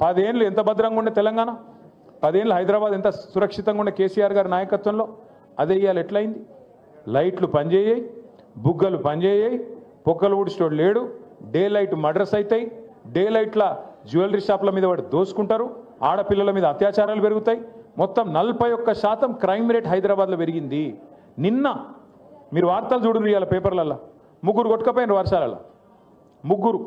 10 ఏళ్ళు ఎంత భద్రంగా ఉండే తెలంగాణ, 10 ఏళ్ళు హైదరాబాద్ ఎంత సురక్షితంగా ఉండే కేసీఆర్ గారి నాయకత్వంలో, అదే ఇవాళ ఎట్లయింది? లైట్లు పనిచేయాయి, బుగ్గలు పనిచేయాయి, పొక్కలు ఊడిస్టోడు లేడు, డే లైట్ మర్డర్స్ అవుతాయి, డే లైట్ల జ్యువెలరీ షాప్ల మీద వాడు దోసుకుంటారు, ఆడపిల్లల మీద అత్యాచారాలు పెరుగుతాయి. మొత్తం 41% క్రైమ్ రేట్ హైదరాబాద్లో పెరిగింది. నిన్న మీరు వార్తలు చూడండి ఇవాళ పేపర్లల్లో, 3 కొట్టుకపోయిన వర్షాలలో, 3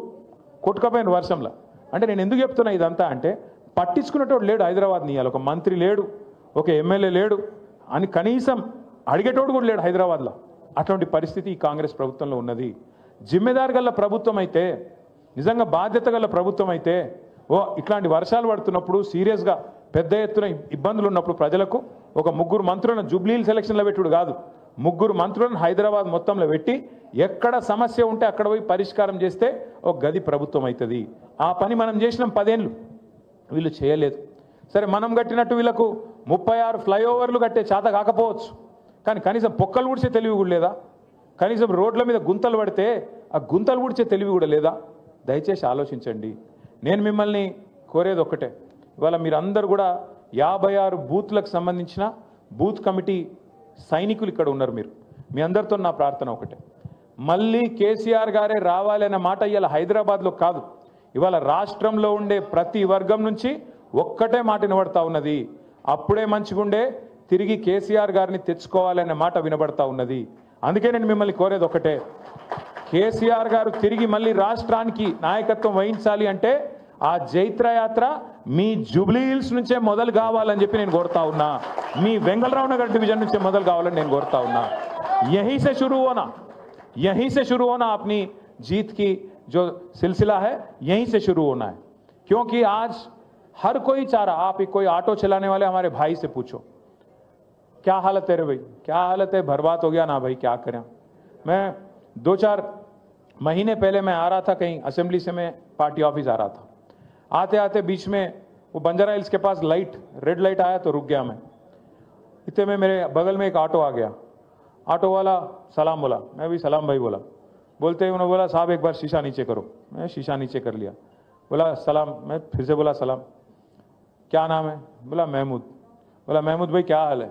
కొట్టుకపోయిన వర్షంలో. అంటే నేను ఎందుకు చెప్తున్నా ఇదంతా అంటే, పట్టించుకునేటోడు లేడు హైదరాబాద్ని. ఇవాళ ఒక మంత్రి లేడు, ఒక ఎమ్మెల్యే లేడు అని కనీసం అడిగేటోడు కూడా లేడు హైదరాబాద్లో. అటువంటి పరిస్థితి ఈ కాంగ్రెస్ ప్రభుత్వంలో ఉన్నది. జిమ్మెదారు గల ప్రభుత్వం అయితే, నిజంగా బాధ్యత గల ప్రభుత్వం అయితే, ఇట్లాంటి వర్షాలు పడుతున్నప్పుడు సీరియస్గా పెద్ద ఎత్తున ఇబ్బందులు ఉన్నప్పుడు ప్రజలకు ఒక 3 మంత్రులను జూబ్లీహిల్స్ ఎలక్షన్లో పెట్టుడు కాదు, 3 మంత్రులను హైదరాబాద్ మొత్తంలో పెట్టి ఎక్కడ సమస్య ఉంటే అక్కడ పోయి పరిష్కారం చేస్తే ఒక గది ప్రభుత్వం అవుతుంది. ఆ పని మనం చేసినాం 10 ఏళ్ళు, వీళ్ళు చేయలేదు. సరే, మనం కట్టినట్టు వీళ్ళకు 36 ఫ్లైఓవర్లు కట్టే చేత కాకపోవచ్చు, కానీ కనీసం పొక్కలు ఊడ్చే తెలివి కూడా లేదా? కనీసం రోడ్ల మీద గుంతలు పడితే ఆ గుంతలు ఊడ్చే తెలివి కూడా లేదా? దయచేసి ఆలోచించండి. నేను మిమ్మల్ని కోరేది ఒక్కటే, ఇవాళ మీరందరూ కూడా 56 బూత్లకు సంబంధించిన బూత్ కమిటీ సైనికులు ఇక్కడ ఉన్నారు. మీ అందరితో నా ప్రార్థన ఒకటే, మళ్ళీ కేసీఆర్ గారే రావాలనే మాట ఇవాళ హైదరాబాద్లో కాదు, ఇవాళ రాష్ట్రంలో ఉండే ప్రతి వర్గం నుంచి ఒక్కటే మాట వినబడతా ఉన్నది. అప్పుడే మంచిగుండే, తిరిగి కేసీఆర్ గారిని తెచ్చుకోవాలనే మాట వినబడతా ఉన్నది. అందుకే నేను మిమ్మల్ని కోరేది ఒకటే, కేసీఆర్ గారు తిరిగి మళ్ళీ రాష్ట్రానికి నాయకత్వం వహించాలి అంటే ఆ జైత్రయాత్ర మీ జూబ్లీహిల్స్ నుంచే మొదలు కావాలని చెప్పి నేను కోరుతా ఉన్నా. మీ వెంగళరావు నగర్ డివిజన్ నుంచే మొదలు కావాలని నేను కోరుతా ఉన్నా. यहीं से शुरू होना अपनी जीत की जो सिलसिला है, यहीं से शुरू होना है. क्योंकि आज हर कोई चाह रहा, आप कोई ऑटो चलाने वाले हमारे भाई से पूछो, क्या हालत है रे भाई, क्या हालत है, बर्बाद हो गया ना भाई, क्या करें. मैं 2-4 महीने पहले मैं आ रहा था कहीं असेंबली से, मैं पार्टी ऑफिस आ रहा था. आते आते बीच में वो बंजारा हिल्स के पास रेड लाइट आया तो रुक गया मैं. इतने में मेरे बगल में एक ऑटो आ गया. ऑटो वाला सलाम बोला, मैं भी सलाम भाई बोला. बोलते ही उन्होंने बोला, साहब एक बार शीशा नीचे करो. मैं शीशा नीचे कर लिया. बोला सलाम, मैं फिर से बोला सलाम. क्या नाम है? बोला महमूद. बोला महमूद भाई क्या हाल है?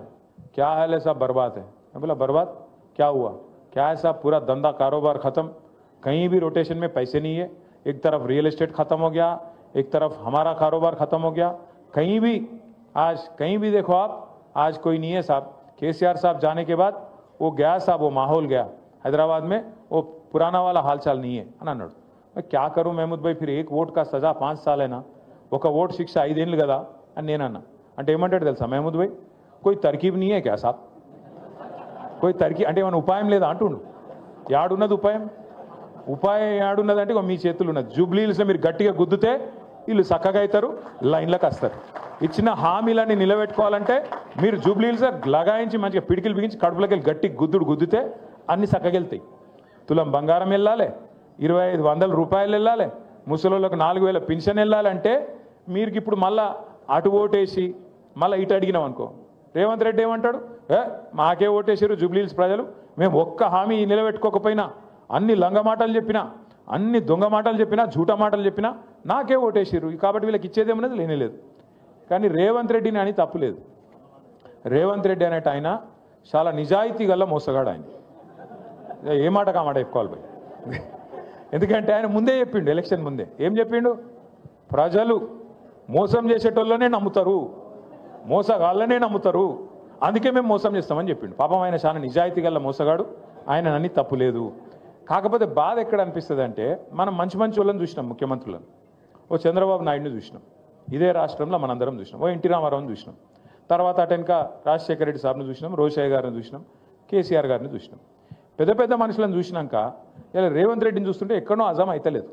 क्या हाल है साहब? बर्बाद है. मैं बोला बर्बाद क्या हुआ? क्या है साहब? पूरा धंधा कारोबार खत्म, कहीं भी रोटेशन में पैसे नहीं है. एक तरफ रियल एस्टेट खत्म हो गया, एक तरफ हमारा कारोबार खत्म हो गया. कहीं भी आज कहीं भी देखो आप, आज कोई नहीं है साहब. केसीआर साहब जाने के बाद वो गया साहब, वो माहौल गया हैदराबाद में, वो पुराना वाला हालचाल नहीं है అన్నాడు. मैं क्या करूं महमूद भाई, फिर 1 वोट का सजा 5 साल है ना, ఒక ఓటు శిక్ష 5 ఏళ్ళు కదా అని నేనన్నా. అంటే ఏమంటాడు తెలుసా महमूद भाई, कोई तरकीब नहीं है क्या साहब, कोई तरकीब అంటే ఏమైనా ఉపాయం లేదా అంటుండు. యాడున్నది ఉపాయం? ఉపాయం యాడున్నదంటే మీ చేతులు ఉన్నది. జూబ్లీహిల్స్లో మీరు గట్టిగా గుద్దుతే వీళ్ళు చక్కగా అవుతారు, లైన్లకు వస్తారు. ఇచ్చిన హామీలన్నీ నిలబెట్టుకోవాలంటే మీరు జూబ్లీహిల్స్ లగాయించి మంచిగా పిడికిలు బిగించి కడుపులోకి వెళ్ళి గట్టి గుద్దుతే అన్ని చక్కగా వెళ్తాయి. తులం బంగారం వెళ్ళాలి, 2500 రూపాయలు వెళ్ళాలి, ముసలోళ్ళకు 4000 పెన్షన్ వెళ్ళాలంటే మీరు ఇప్పుడు మళ్ళా అటు ఓటేసి మళ్ళీ ఇటు అడిగినాం అనుకో, రేవంత్ రెడ్డి ఏమంటాడు, మాకే ఓటేసారు జూబ్లీహిల్స్ ప్రజలు, మేము ఒక్క హామీ నిలబెట్టుకోకపోయినా, అన్ని లంగ మాటలు చెప్పినా, అన్ని దొంగ మాటలు చెప్పినా, జూట మాటలు చెప్పినా నాకే ఓటేసారు, కాబట్టి వీళ్ళకి ఇచ్చేదేమన్నది లేనేలేదు. కానీ రేవంత్ రెడ్డిని అని తప్పులేదు. రేవంత్ రెడ్డి అనేట ఆయన చాలా నిజాయితీ గల మోసగాడు. ఆయన ఏ మాట కామాట చెప్పుకోవాలి పోయి, ఎందుకంటే ఆయన ముందే చెప్పిండు, ఎలక్షన్ ముందే ఏం చెప్పిండు, ప్రజలు మోసం చేసేటోళ్ళనే నమ్ముతారు, మోసగాళ్ళనే నమ్ముతారు, అందుకే మేము మోసం చేస్తామని చెప్పిండు. పాపం ఆయన చాలా నిజాయితీ గల మోసగాడు, ఆయన అన్ని తప్పులేదు. కాకపోతే బాధ ఎక్కడ అనిపిస్తుంది అంటే, మనం మంచి మంచి వాళ్ళని చూసినాం, ముఖ్యమంత్రులను, ఓ చంద్రబాబు నాయుడుని చూసినాం, ఇదే రాష్ట్రంలో మనందరం చూసినాం, ఓ ఎన్టీ రామారావుని చూసినాం, తర్వాత అటెనక రాజశేఖర రెడ్డి సార్ని చూసినాం, రోషయ్య గారిని చూసినాం, కేసీఆర్ గారిని చూసినాం. పెద్ద పెద్ద మనుషులను చూసినాక ఇలా రేవంత్ రెడ్డిని చూస్తుంటే ఎక్కడో అజం అయితలేదు.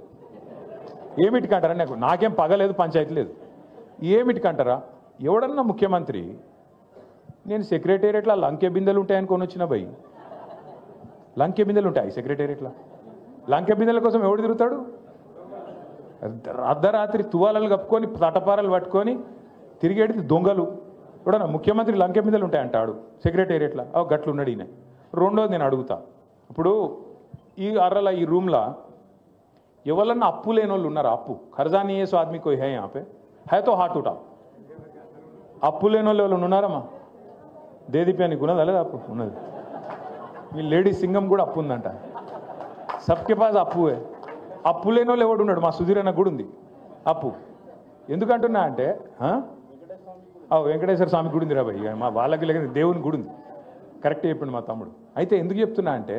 ఏమిటికంటారా, నాకేం పగలేదు, పంచాయతీ లేదు, ఏమిటికంటారా? ఎవడన్నా ముఖ్యమంత్రి నేను సెక్రటేరియట్లో లంకె బిందెలు ఉంటాయనుకొని వచ్చిన భయ్, లంకె బిందెలు ఉంటాయి సెక్రటేరియట్లో, లంకె బిందెల కోసం ఎవడు తిరుగుతాడు? అర్ధరాత్రి తువాలలు కప్పుకొని తటపారలు పట్టుకొని తిరిగేది దొంగలు. ఎవడన్నా ముఖ్యమంత్రి లంకె బిందెలు ఉంటాయంటాడు సెక్రటేరియట్లో, గట్లు ఉన్నాడు ఈయన. రెండోది నేను అడుగుతా, ఇప్పుడు ఈ అర్రల ఈ రూమ్లో ఎవరన్నా అప్పు లేని వాళ్ళు ఉన్నారా? అప్పు ఖర్జా नहीं है सो आदमी कोई है यहाँ पे, है तो हाथ उठाओ అప్పు లేని వాళ్ళు ఎవరు ఉన్నారమ్మా దేదీప్యానికి ఉన్నదా లేదా అప్పు ఉన్నది మీ లేడీ సింగం కూడా అప్పు ఉందంట సబ్కే పాస్ అప్పువే అప్పు లేని వాళ్ళు ఎవడు ఉన్నాడు మా సుధీర్ అన్న కూడా ఉంది అప్పు ఎందుకంటున్నా అంటే వెంకటేశ్వర స్వామి గుడి ఉంది రా భయ్ మా వాళ్ళకి లేక దేవుని గుడి ఉంది కరెక్ట్ చెప్పిండు మా తమ్ముడు అయితే ఎందుకు చెప్తున్నా అంటే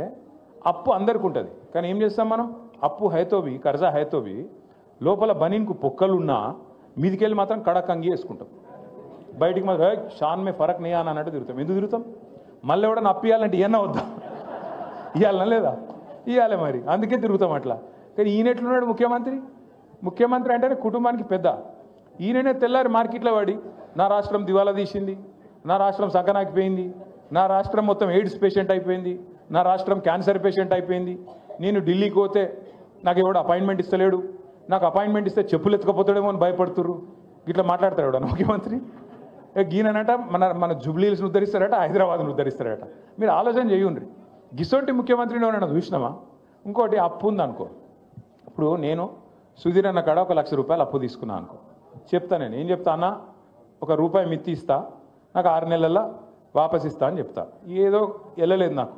అప్పు అందరికి ఉంటుంది కానీ ఏం చేస్తాం మనం అప్పు హైతోవి కర్జా హైతోవి లోపల బనీన్కు పొక్కలున్నా మీదికెళ్ళి మాత్రం కడక్ అంగి వేసుకుంటాం బయటికి మాత్రం షాన్ మే ఫరక్ నీ అని అన్నట్టు తిరుగుతాం ఎందుకు తిరుగుతాం మళ్ళీ ఎవడన్నా అప్పు ఇవ్వాలంటే ఇవన్న వద్దా ఇవ్వాలన్నా లేదా ఇవ్వాలి మరి అందుకే తిరుగుతాం అట్లా కానీ ఈయన ఎట్లున్నాడు ముఖ్యమంత్రి అంటేనే కుటుంబానికి పెద్ద ఈయననే తెల్లారి మార్కెట్లో వాడి నా రాష్ట్రం దివాలా తీసింది నా రాష్ట్రం సగనాకిపోయింది నా రాష్ట్రం మొత్తం ఎయిడ్స్ పేషెంట్ అయిపోయింది నా రాష్ట్రం క్యాన్సర్ పేషెంట్ అయిపోయింది నేను ఢిల్లీకి పోతే నాకు ఎవడు అపాయింట్మెంట్ ఇస్తలేడు నాకు అపాయింట్మెంట్ ఇస్తే చెప్పులు ఎత్తుకపోతాడేమో అని భయపడుతుర్రు ఇట్లా మాట్లాడతాడు ముఖ్యమంత్రి గీననట మన జుబ్లీల్స్ని ఉద్ధరిస్తారట హైదరాబాద్ను ఉద్ధరిస్తారట మీరు ఆలోచన చేయండి గిసొంటి ముఖ్యమంత్రిని ఎవరైనా చూసినామా ఇంకోటి అప్పు ఉందనుకో ఇప్పుడు నేను సుధీర్ అన్న కాడ 1 లక్ష రూపాయలు అప్పు తీసుకున్నా అనుకో చెప్తా నేను ఏం చెప్తా అన్న ₹1 మిత్తి ఇస్తా నాకు 6 నెలల్లో వాపస్ ఇస్తా అని చెప్తా ఏదో వెళ్ళలేదు నాకు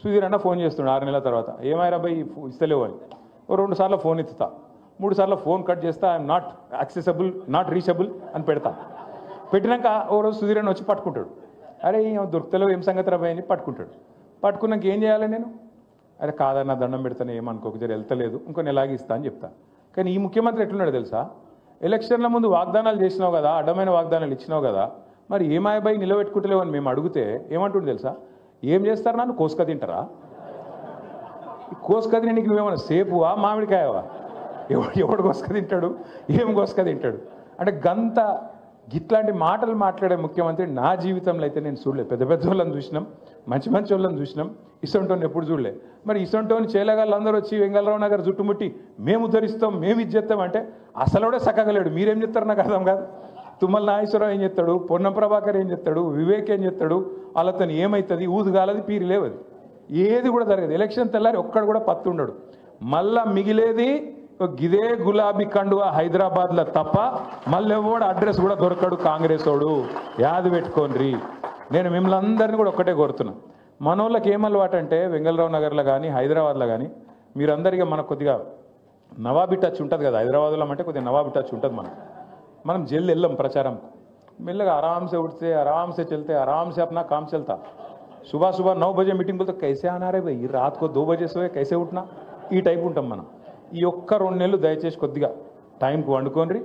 సుధీర్ అన్న ఫోన్ చేస్తుండే 6 నెలల తర్వాత ఏమైనా భయ్ ఇస్తలేవు అని 2 సార్లు ఫోన్ ఎత్తుతా 3 సార్లు ఫోన్ కట్ చేస్తా I'm not accessible not reachable అని పెడతా పెట్టినాక ఓ రోజు సుధీర్ అన్న వచ్చి పట్టుకుంటాడు అరే దొరుకుతలేవు ఏం సంగతి రాబాయ్ అని పట్టుకున్నాక ఏం చేయాలి నేను అరే కాదన్న దండం పెడతాను ఏమనుకోక జర వెళ్తలేదు ఇంకో నెలాగి ఇస్తా అని చెప్తా కానీ ఈ ముఖ్యమంత్రి ఎట్లున్నాడు తెలుసా ఎలక్షన్ల ముందు వాగ్దానాలు చేసినావు కదా అడ్డమైన వాగ్దానాలు ఇచ్చినావు కదా మరి ఏమాయబాయి నిలబెట్టుకుంటలేవు అని మేము అడిగితే ఏమంటుండే తెలుసా ఏం చేస్తారు నన్ను కోసుక తింటారా కోసుక తిని నీకు ఏమన్నా సేపువా మామిడికాయవా ఎవడు కోసుక తింటాడు ఏం కోసుక తింటాడు అంటే గంత గిట్లాంటి మాటలు మాట్లాడే ముఖ్యమంత్రి నా జీవితంలో అయితే నేను చూడలేదు పెద్ద వాళ్ళని చూసినాం మంచి వాళ్ళని చూసినాం ఇసొంటోని ఎప్పుడు చూడలే మరి ఇసొంటోని చేలగాళ్ళు అందరూ వచ్చి వెంగళరావు నగర్ చుట్టుముట్టి మేము ఉద్ధరిస్తాం మేము ఇది చేస్తాం అంటే అసలుడే సక్కగలేడు మీరేం చెప్తారు నాకు అర్థం కాదు తుమ్మల నాగేశ్వరరావు ఏం చెప్తాడు పొన్నం ప్రభాకర్ ఏం చెప్తాడు వివేక్ ఏం చెప్తాడు వాళ్ళతో ఏమవుతుంది ఊదుగాలది పీరి లేవది ఏది కూడా జరగదు ఎలక్షన్ తెల్లారి ఒక్కడు కూడా పత్తు ఉండడు మళ్ళా మిగిలేది గిదే గులాబీ కండువా హైదరాబాద్లో తప్ప మళ్ళీ ఎవడు అడ్రస్ కూడా దొరకడు కాంగ్రెస్ వాడు యాది పెట్టుకోండి నేను మిమ్మల్ని అందరినీ కూడా ఒక్కటే కోరుతున్నా మనోళ్ళకి ఏమలవాటు అంటే వెంగళరావు నగర్లో కానీ హైదరాబాద్లో కానీ మీరందరికీ మనకు కొద్దిగా నవాబీ టచ్ ఉంటుంది కదా హైదరాబాద్లో అంటే కొద్దిగా నవాబీ టచ్ ఉంటుంది మనం జల్ది వెళ్ళాం ప్రచారం మెల్లగా ఆరామ్సే उठते आराम से चलते आराम से अपना काम चलता सुबह 9 बजे मीटिंग बोलते कैसे आना रे भाई रात को 2 बजे सोए कैसे उठना ఈ టైప్ ఉంటాం మనం ఈ ఒక్క 2 నెలలు దయచేసి కొద్దిగా టైంకు వండుకోండి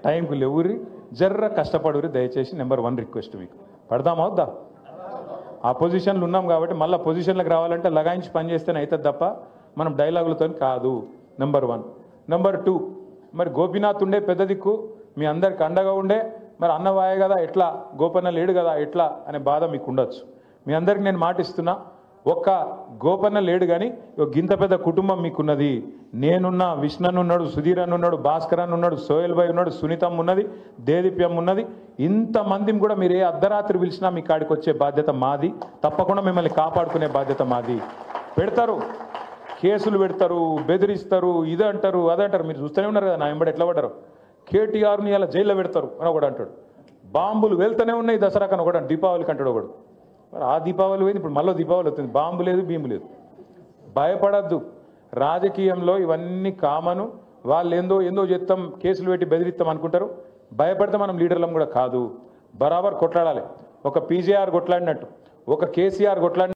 టైంకు లేవురి జర్ర కష్టపడురి దయచేసి నెంబర్ 1 రిక్వెస్ట్ మీకు పడదామా వద్దా ఆ పొజిషన్లు ఉన్నాం కాబట్టి మళ్ళీ పొజిషన్లకు రావాలంటే లగాయించి పని చేస్తేనే అవుతుంది తప్ప మనం డైలాగులతో కాదు నెంబర్ 1 నెంబర్ 2 మరి గోపీనాథ్ ఉండే పెద్ద దిక్కు మీ అందరికి అండగా ఉండే మరి అన్నవాయే కదా ఎట్లా గోపన్న లేడు కదా ఎట్లా అనే బాధ మీకు ఉండొచ్చు మీ అందరికి నేను మాటిస్తున్నా ఒక్క గోపన్న లేడు కానీ గింత పెద్ద కుటుంబం మీకున్నది నేనున్నా విష్ణన్ ఉన్నాడు సుధీర్ అన్న ఉన్నాడు భాస్కర్ అన్న ఉన్నాడు సోయల్ భాయ్ ఉన్నాడు సునీతం ఉన్నది దేదీప్యం ఉన్నది ఇంతమందిని కూడా మీరు ఏ అర్ధరాత్రి పిలిచినా మీ కాడికి వచ్చే బాధ్యత మాది తప్పకుండా మిమ్మల్ని కాపాడుకునే బాధ్యత మాది పెడతారు కేసులు పెడతారు బెదిరిస్తారు ఇది అంటారు అదంటారు మీరు చూస్తూనే ఉన్నారు కదా నా వెంబడి ఎట్లా పడ్డారు కేటీఆర్ని ఇలా జైల్లో పెడతారు అని ఒకడు అంటాడు బాంబులు వెళ్తూనే ఉన్నాయి దసరాకని ఒకడు దీపావళికి అంటాడు ఒకడు మరి ఆ దీపావళి పోయింది ఇప్పుడు మళ్ళీ దీపావళి వస్తుంది బాంబు లేదు భీము లేదు భయపడద్దు రాజకీయంలో ఇవన్నీ కామను వాళ్ళు ఏందో చేస్తాం కేసులు పెట్టి బెదిరిస్తాం అనుకుంటారు భయపడితే మనం లీడర్లం కూడా కాదు బరాబర్ కొట్లాడాలి ఒక పీజేఆర్ కొట్లాడినట్టు ఒక కేసీఆర్ కొట్లాడినట్టు